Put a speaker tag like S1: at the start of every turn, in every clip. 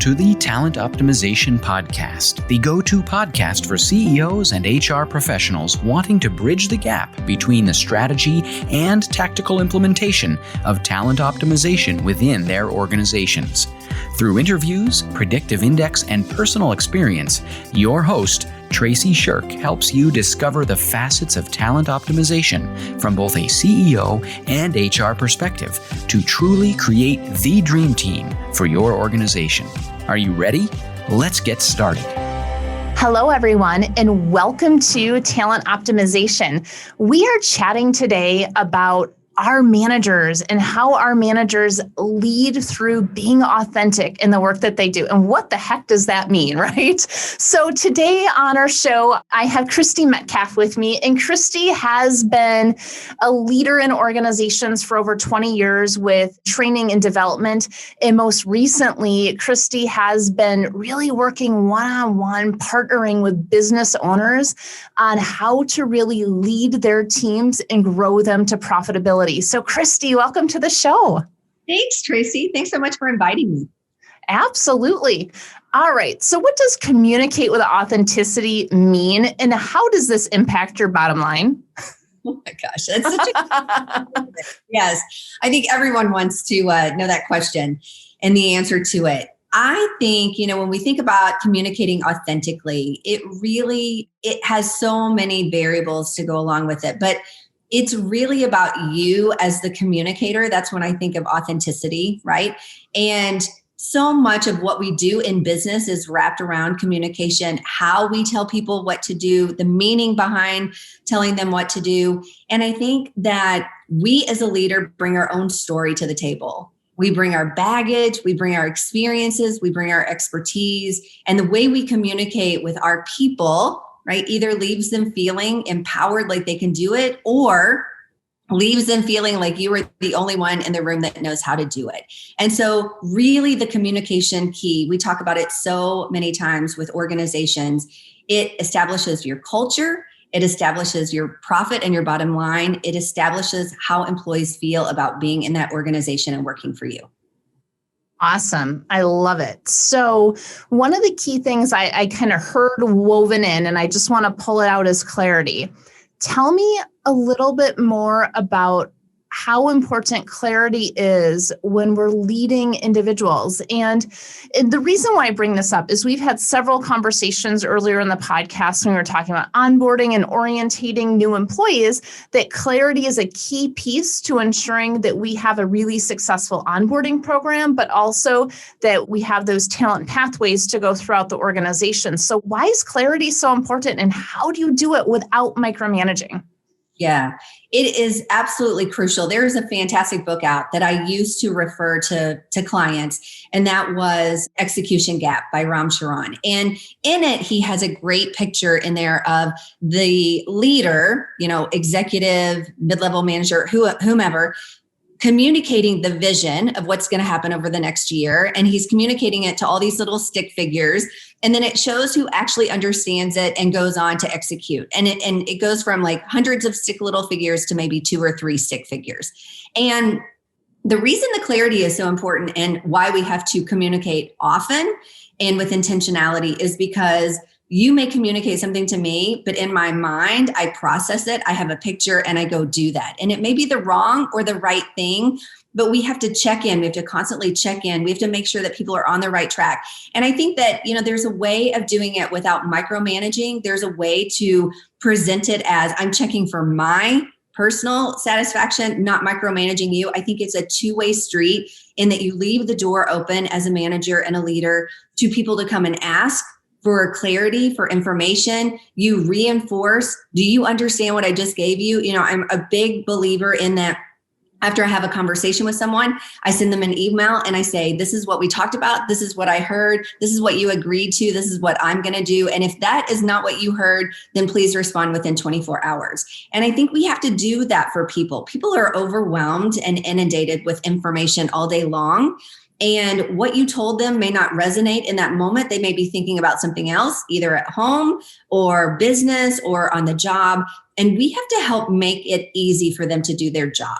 S1: to the Talent Optimization Podcast, the go-to podcast for CEOs and HR professionals wanting to bridge the gap between the strategy and tactical implementation of talent optimization within their organizations. Through interviews, predictive index, and personal experience, your host, Tracy Shirk, helps you discover the facets of talent optimization from both a CEO and HR perspective to truly create the dream team for your organization. Are you ready? Let's get started.
S2: Hello, everyone, and welcome to Talent Optimization. We are chatting today about our managers and how our managers lead through being authentic in the work that they do. And what the heck does that mean, right? So today on our show, I have Christy Metcalf with me. And Christy has been a leader in organizations for over 20 years with training and development. And most recently, Christy has been really working one-on-one, partnering with business owners on how to really lead their teams and grow them to profitability. So Christy, welcome to the show.
S3: Thanks, Tracy. Thanks so much for inviting me.
S2: Absolutely. All right. So what does communicate with authenticity mean, and how does this impact your bottom line?
S3: Oh my gosh, that's such a yes. I think everyone wants to know that question and the answer to it. I think, when we think about communicating authentically, it has so many variables to go along with it, but it's really about you as the communicator. That's when I think of authenticity, right? And so much of what we do in business is wrapped around communication, how we tell people what to do, the meaning behind telling them what to do. And I think that we as a leader bring our own story to the table. We bring our baggage, we bring our experiences, we bring our expertise, and the way we communicate with our people, right, either leaves them feeling empowered like they can do it, or leaves them feeling like you are the only one in the room that knows how to do it. And so really the communication key, we talk about it so many times with organizations. It establishes your culture. It establishes your profit and your bottom line. It establishes how employees feel about being in that organization and working for you.
S2: Awesome. I love it. So one of the key things I kind of heard woven in, and I just want to pull it out as clarity. Tell me a little bit more about how important clarity is when we're leading individuals. And the reason why I bring this up is we've had several conversations earlier in the podcast when we were talking about onboarding and orientating new employees, that clarity is a key piece to ensuring that we have a really successful onboarding program, but also that we have those talent pathways to go throughout the organization. So why is clarity so important, and how do you do it without micromanaging?
S3: Yeah, it is absolutely crucial. There is a fantastic book out that I used to refer to clients, and that was Execution Gap by Ram Charan. And in it, he has a great picture in there of the leader, executive, mid-level manager, whomever, communicating the vision of what's going to happen over the next year. And he's communicating it to all these little stick figures. And then it shows who actually understands it and goes on to execute. And it goes from like hundreds of stick little figures to maybe 2 or 3 stick figures. And the reason the clarity is so important and why we have to communicate often and with intentionality is because you may communicate something to me, but in my mind, I process it, I have a picture, and I go do that. And it may be the wrong or the right thing, but we have to check in. We have to constantly check in. We have to make sure that people are on the right track. And I think that, there's a way of doing it without micromanaging. There's a way to present it as I'm checking for my personal satisfaction, not micromanaging you. I think it's a two-way street in that you leave the door open as a manager and a leader to people to come and ask for clarity, for information. You reinforce, do you understand what I just gave you? I'm a big believer in that. After I have a conversation with someone, I send them an email and I say, this is what we talked about. This is what I heard. This is what you agreed to. This is what I'm going to do. And if that is not what you heard, then please respond within 24 hours. And I think we have to do that for people. People are overwhelmed and inundated with information all day long. And what you told them may not resonate in that moment. They may be thinking about something else, either at home or business or on the job. And we have to help make it easy for them to do their job.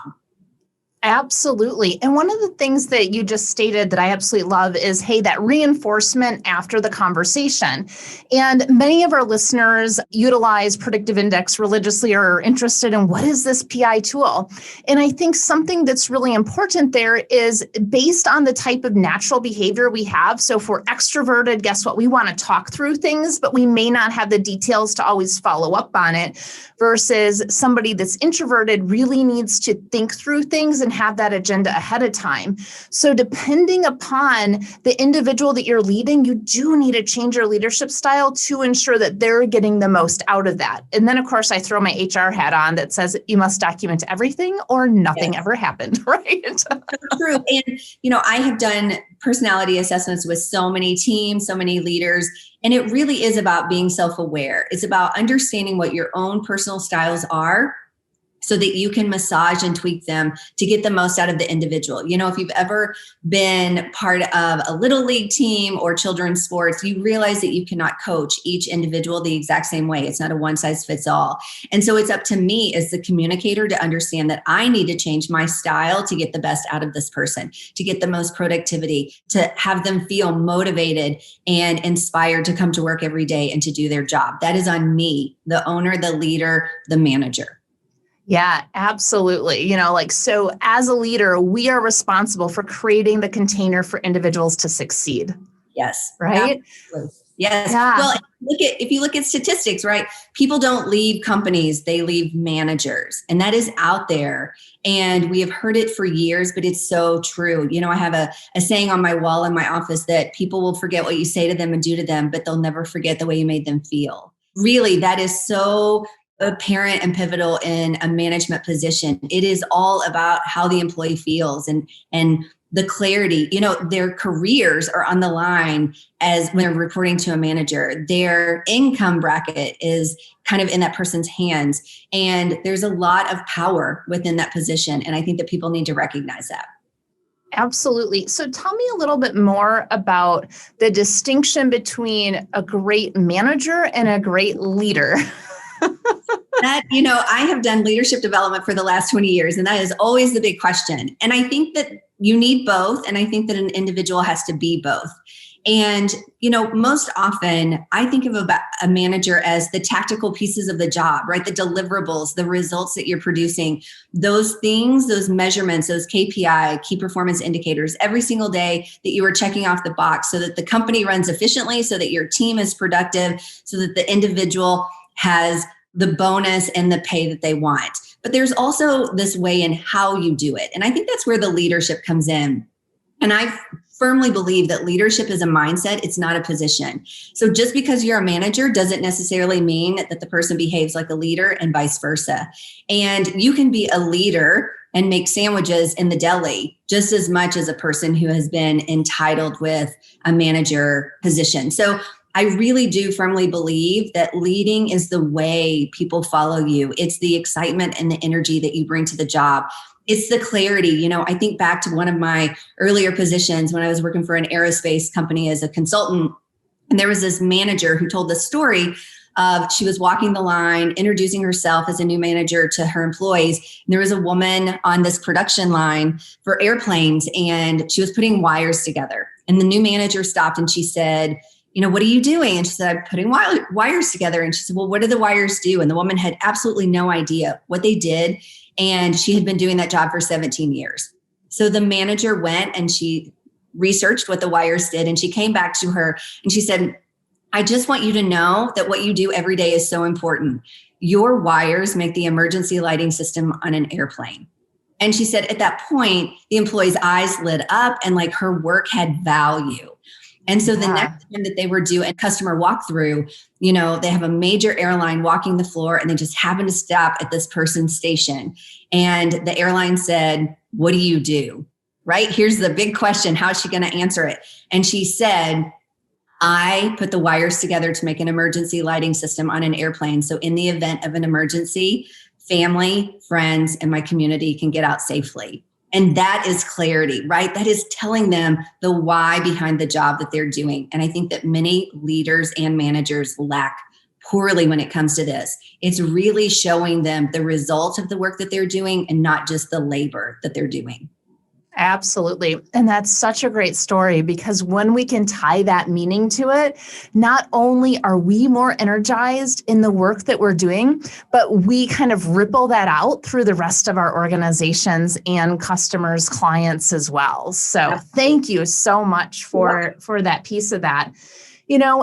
S2: Absolutely. And one of the things that you just stated that I absolutely love is, hey, that reinforcement after the conversation. And many of our listeners utilize predictive index religiously or are interested in what is this PI tool? And I think something that's really important there is based on the type of natural behavior we have. So if we're extroverted, guess what? We want to talk through things, but we may not have the details to always follow up on it, versus somebody that's introverted really needs to think through things and have that agenda ahead of time. So depending upon the individual that you're leading, you do need to change your leadership style to ensure that they're getting the most out of that. And then, of course, I throw my HR hat on that says you must document everything or nothing ever happened, right?
S3: True. And, I have done personality assessments with so many teams, so many leaders, and it really is about being self-aware. It's about understanding what your own personal styles are so that you can massage and tweak them to get the most out of the individual. If you've ever been part of a little league team or children's sports, you realize that you cannot coach each individual the exact same way. It's not a one size fits all. And so it's up to me as the communicator to understand that I need to change my style to get the best out of this person, to get the most productivity, to have them feel motivated and inspired to come to work every day and to do their job. That is on me, the owner, the leader, the manager.
S2: Yeah, absolutely. So as a leader, we are responsible for creating the container for individuals to succeed.
S3: Yes.
S2: Right?
S3: Absolutely. Yes.
S2: Yeah.
S3: Well, if you look at statistics, right? People don't leave companies, they leave managers. And that is out there. And we have heard it for years, but it's so true. I have a saying on my wall in my office that people will forget what you say to them and do to them, but they'll never forget the way you made them feel. Really, that is so apparent and pivotal in a management position. It is all about how the employee feels and the clarity. Their careers are on the line as when they're reporting to a manager. Their income bracket is kind of in that person's hands. And there's a lot of power within that position. And I think that people need to recognize that.
S2: Absolutely. So tell me a little bit more about the distinction between a great manager and a great leader.
S3: I have done leadership development for the last 20 years, and that is always the big question. And I think that you need both. And I think that an individual has to be both. And, most often I think of a manager as the tactical pieces of the job, right? The deliverables, the results that you're producing, those things, those measurements, those KPI, key performance indicators, every single day that you are checking off the box so that the company runs efficiently, so that your team is productive, so that the individual has the bonus and the pay that they want. But there's also this way in how you do it. And I think that's where the leadership comes in. And I firmly believe that leadership is a mindset. It's not a position. So just because you're a manager doesn't necessarily mean that the person behaves like a leader and vice versa. And you can be a leader and make sandwiches in the deli just as much as a person who has been entitled with a manager position. So I really do firmly believe that leading is the way people follow you. It's the excitement and the energy that you bring to the job. It's the clarity. I think back to one of my earlier positions when I was working for an aerospace company as a consultant. And there was this manager who told the story of she was walking the line, introducing herself as a new manager to her employees. And there was a woman on this production line for airplanes, and she was putting wires together. And the new manager stopped and she said, what are you doing? And she said, I'm putting wires together. And she said, well, what do the wires do? And the woman had absolutely no idea what they did. And she had been doing that job for 17 years. So the manager went and she researched what the wires did. And she came back to her and she said, I just want you to know that what you do every day is so important. Your wires make the emergency lighting system on an airplane. And she said at that point, the employee's eyes lit up and like her work had value. And so the next time that they were doing a customer walkthrough, they have a major airline walking the floor and they just happen to stop at this person's station. And the airline said, what do you do? Right? Here's the big question. How is she going to answer it? And she said, I put the wires together to make an emergency lighting system on an airplane. So in the event of an emergency, family, friends, and my community can get out safely. And that is clarity, right? That is telling them the why behind the job that they're doing. And I think that many leaders and managers lack poorly when it comes to this. It's really showing them the result of the work that they're doing and not just the labor that they're doing.
S2: Absolutely. And that's such a great story, because when we can tie that meaning to it, not only are we more energized in the work that we're doing, but we kind of ripple that out through the rest of our organizations and customers, clients as well. So thank you so much for that piece of that.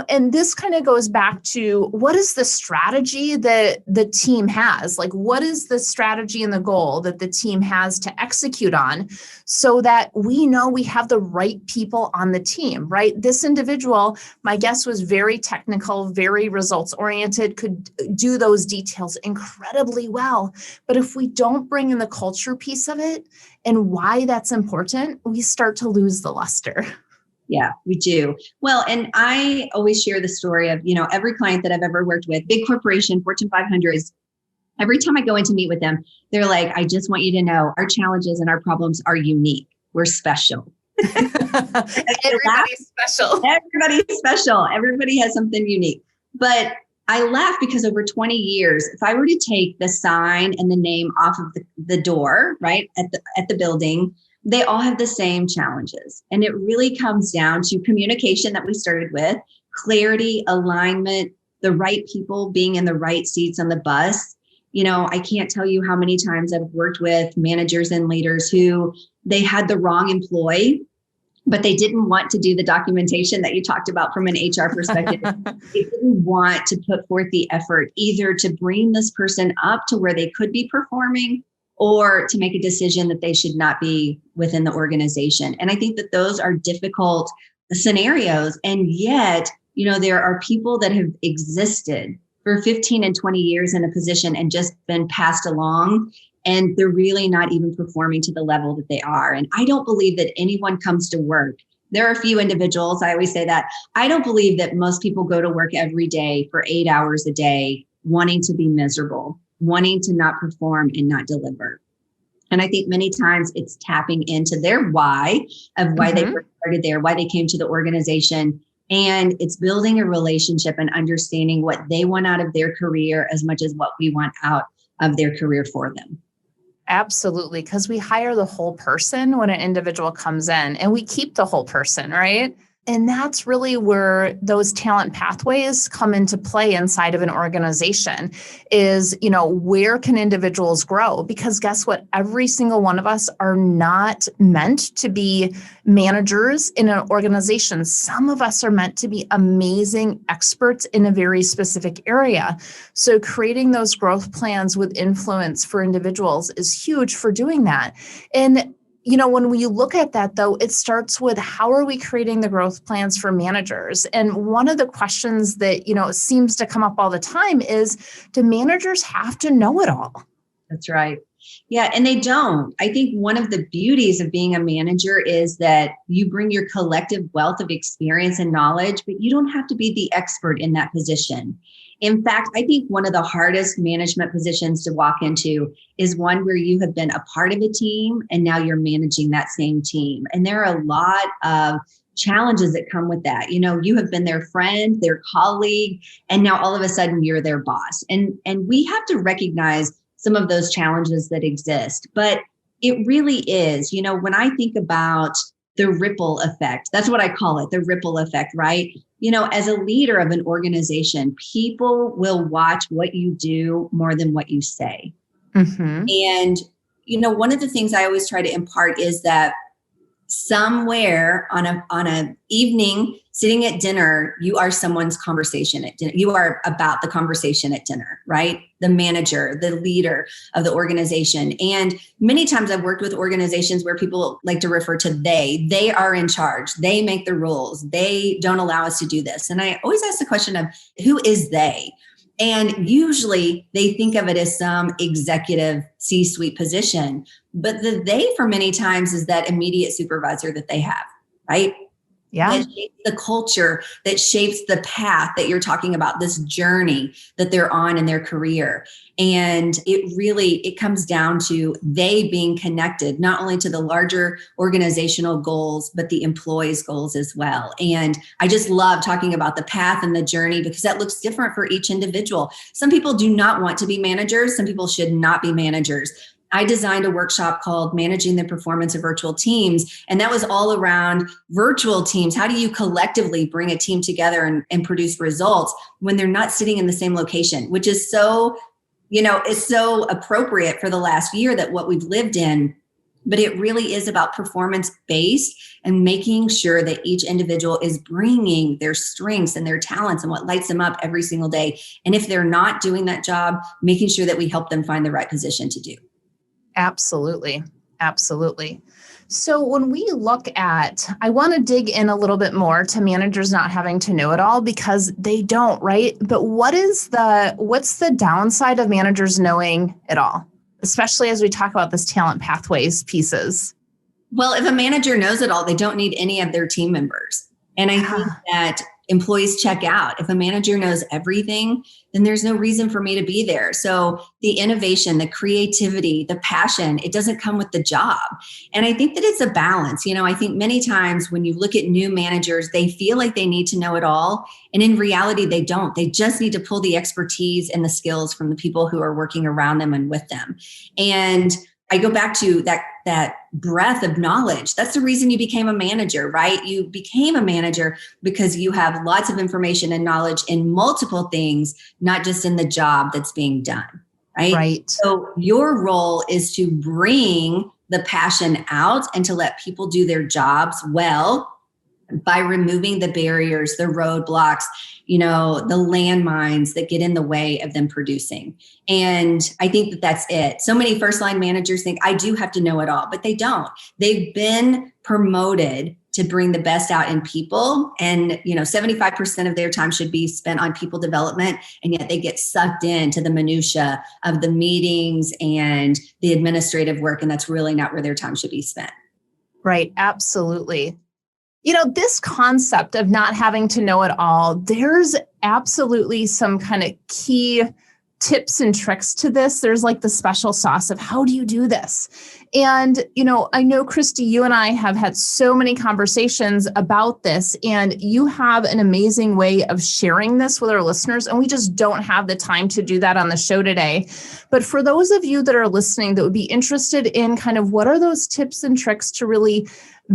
S2: And this kind of goes back to, what is the strategy that the team has? Like, what is the strategy and the goal that the team has to execute on, so that we know we have the right people on the team, right? This individual, my guess, was very technical, very results oriented, could do those details incredibly well. But if we don't bring in the culture piece of it and why that's important, we start to lose the luster.
S3: Yeah, we do. Well, and I always share the story of, every client that I've ever worked with, big corporation, Fortune 500s, every time I go in to meet with them, they're like, I just want you to know our challenges and our problems are unique. We're special.
S2: Everybody's special.
S3: Everybody's special. Everybody has something unique. But I laugh because over 20 years, if I were to take the sign and the name off of the door, right, at the building, they all have the same challenges. And it really comes down to communication that we started with, clarity, alignment, the right people being in the right seats on the bus. I can't tell you how many times I've worked with managers and leaders who they had the wrong employee, but they didn't want to do the documentation that you talked about from an HR perspective. They didn't want to put forth the effort either to bring this person up to where they could be performing, or to make a decision that they should not be within the organization. And I think that those are difficult scenarios. And yet, there are people that have existed for 15 and 20 years in a position and just been passed along, and they're really not even performing to the level that they are. And I don't believe that anyone comes to work. There are a few individuals, I always say that. I don't believe that most people go to work every day for 8 hours a day wanting to be miserable, wanting to not perform and not deliver. And I think many times it's tapping into their why of why they started there, why they came to the organization. And it's building a relationship and understanding what they want out of their career as much as what we want out of their career for them.
S2: Absolutely. Because we hire the whole person when an individual comes in, and we keep the whole person, right? And that's really where those talent pathways come into play inside of an organization is, where can individuals grow? Because guess what? Every single one of us are not meant to be managers in an organization. Some of us are meant to be amazing experts in a very specific area. So creating those growth plans with influence for individuals is huge for doing that. And when we look at that, though, it starts with, how are we creating the growth plans for managers? And one of the questions that, seems to come up all the time is, do managers have to know it all?
S3: That's right. Yeah, and they don't. I think one of the beauties of being a manager is that you bring your collective wealth of experience and knowledge, but you don't have to be the expert in that position. In fact, I think one of the hardest management positions to walk into is one where you have been a part of a team and now you're managing that same team. And there are a lot of challenges that come with that. You have been their friend, their colleague, and now all of a sudden you're their boss. And we have to recognize some of those challenges that exist. But it really is, when I think about the ripple effect, that's what I call it, the ripple effect, right? As a leader of an organization, people will watch what you do more than what you say. And, one of the things I always try to impart is that somewhere on a evening, sitting at dinner, you are someone's conversation at dinner. You are about the conversation at dinner, right? The manager, the leader of the organization. And many times I've worked with organizations where people like to refer to they are in charge. They make the rules. They don't allow us to do this. And I always ask the question of, who is they? And usually they think of it as some executive C-suite position. But the they for many times is that immediate supervisor that they have, right?
S2: Yeah.
S3: that shapes the culture, that shapes the path that you're talking about, this journey that they're on in their career. And it comes down to they being connected, not only to the larger organizational goals, but the employees' goals as well. And I just love talking about the path and the journey because that looks different for each individual. Some people do not want to be managers. Some people should not be managers. I designed a workshop called Managing the Performance of Virtual Teams. And that was all around virtual teams. How do you collectively bring a team together and produce results when they're not sitting in the same location, which is so appropriate for the last year that what we've lived in. But it really is about performance based and making sure that each individual is bringing their strengths and their talents and what lights them up every single day. And if they're not doing that job, making sure that we help them find the right position to do.
S2: Absolutely. Absolutely. So when we look at, I want to dig in a little bit more to managers not having to know it all because they don't, right? But what's the downside of managers knowing it all, especially as we talk about this talent pathways pieces?
S3: Well, if a manager knows it all, they don't need any of their team members. And I think that employees check out. If a manager knows everything, then there's no reason for me to be there. So the innovation, the creativity, the passion, it doesn't come with the job. And I think that it's a balance. I think many times when you look at new managers, they feel like they need to know it all. And in reality, they don't. They just need to pull the expertise and the skills from the people who are working around them and with them. And I go back to that breadth of knowledge. That's the reason you became a manager, right? You became a manager because you have lots of information and knowledge in multiple things, not just in the job that's being done, right?
S2: Right.
S3: So your role is to bring the passion out and to let people do their jobs well by removing the barriers, the roadblocks, the landmines that get in the way of them producing. And I think that that's it. So many first line managers think I do have to know it all, but they don't. They've been promoted to bring the best out in people. And, 75% of their time should be spent on people development. And yet they get sucked into the minutia of the meetings and the administrative work. And that's really not where their time should be spent.
S2: Right. Absolutely. This concept of not having to know it all, there's absolutely some kind of key tips and tricks to this. There's like the special sauce of how do you do this? And, I know, Christy, you and I have had so many conversations about this, and you have an amazing way of sharing this with our listeners. And we just don't have the time to do that on the show today. But for those of you that are listening that would be interested in kind of what are those tips and tricks to really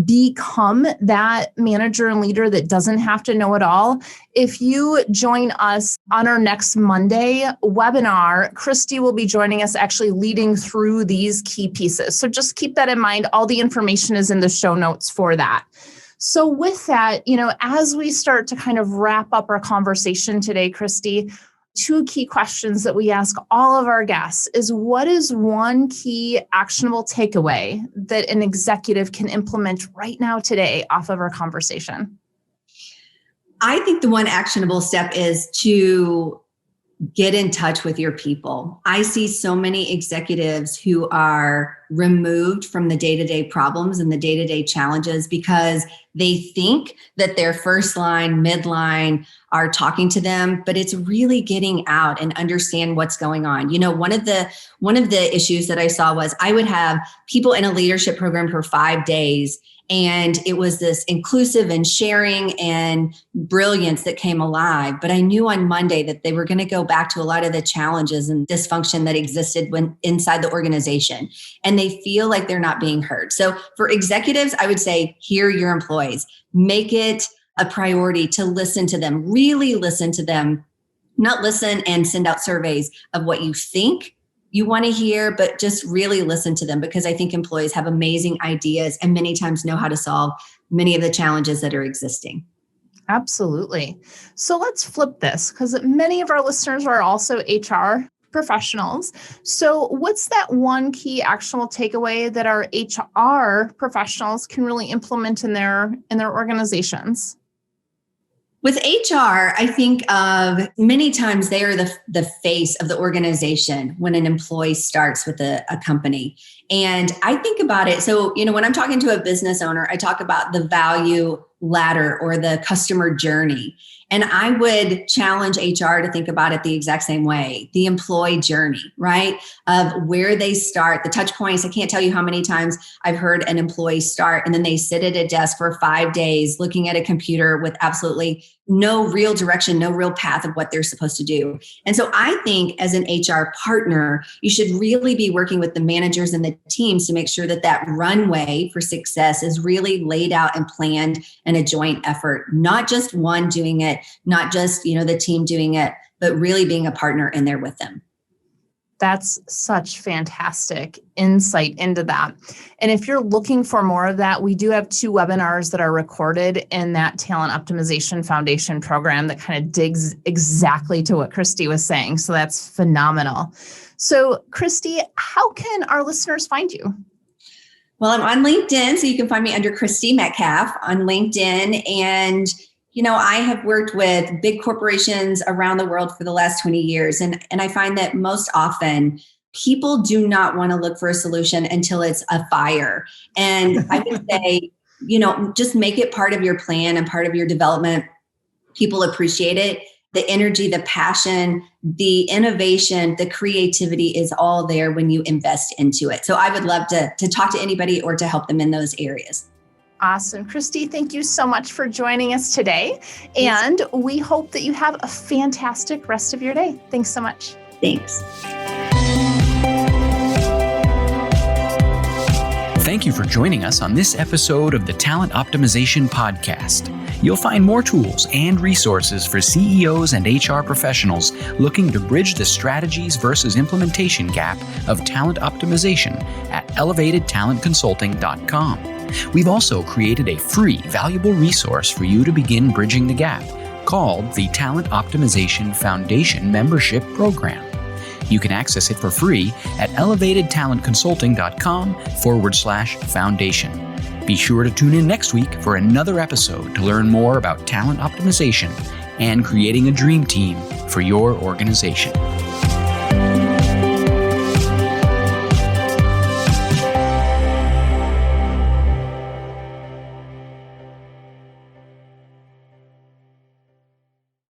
S2: become that manager and leader that doesn't have to know it all. If you join us on our next Monday webinar, Christy will be joining us actually leading through these key pieces. So just keep that in mind. All the information is in the show notes for that. So with that, as we start to kind of wrap up our conversation today, Christy, two key questions that we ask all of our guests is what is one key actionable takeaway that an executive can implement right now today off of our conversation?
S3: I think the one actionable step is to get in touch with your people. I see so many executives who are removed from the day-to-day problems and the day-to-day challenges because they think that their first line, midline are talking to them, but it's really getting out and understand what's going on. One of the issues that I saw was I would have people in a leadership program for 5 days. And it was this inclusive and sharing and brilliance that came alive. But I knew on Monday that they were going to go back to a lot of the challenges and dysfunction that existed when inside the organization. And they feel like they're not being heard. So for executives, I would say, hear your employees, make it a priority to listen to them, really listen to them, not listen and send out surveys of what you think you want to hear, but just really listen to them because I think employees have amazing ideas and many times know how to solve many of the challenges that are existing.
S2: Absolutely. So let's flip this because many of our listeners are also HR professionals. So what's that one key actionable takeaway that our HR professionals can really implement in their organizations?
S3: With HR, I think of many times they are the face of the organization when an employee starts with a company. And I think about it. So, when I'm talking to a business owner, I talk about the value ladder or the customer journey. And I would challenge HR to think about it the exact same way. The employee journey, right? Of where they start, the touch points. I can't tell you how many times I've heard an employee start and then they sit at a desk for 5 days looking at a computer with absolutely no real direction, no real path of what they're supposed to do. And so I think as an HR partner, you should really be working with the managers and the teams to make sure that that runway for success is really laid out and planned in a joint effort, not just one doing it, not just, the team doing it, but really being a partner in there with them.
S2: That's such fantastic insight into that. And if you're looking for more of that, we do have 2 webinars that are recorded in that Talent Optimization Foundation program that kind of digs exactly to what Christy was saying. So that's phenomenal. So Christy, how can our listeners find you?
S3: Well, I'm on LinkedIn, so you can find me under Christy Metcalf on LinkedIn. And I have worked with big corporations around the world for the last 20 years. And I find that most often people do not want to look for a solution until it's a fire. And I would say, just make it part of your plan and part of your development. People appreciate it. The energy, the passion, the innovation, the creativity is all there when you invest into it. So I would love to talk to anybody or to help them in those areas.
S2: Awesome. Christy, thank you so much for joining us today. And we hope that you have a fantastic rest of your day. Thanks so much.
S3: Thanks.
S1: Thank you for joining us on this episode of the Talent Optimization Podcast. You'll find more tools and resources for CEOs and HR professionals looking to bridge the strategies versus implementation gap of talent optimization at elevatedtalentconsulting.com. We've also created a free, valuable resource for you to begin bridging the gap called the Talent Optimization Foundation Membership Program. You can access it for free at elevatedtalentconsulting.com/foundation. Be sure to tune in next week for another episode to learn more about talent optimization and creating a dream team for your organization.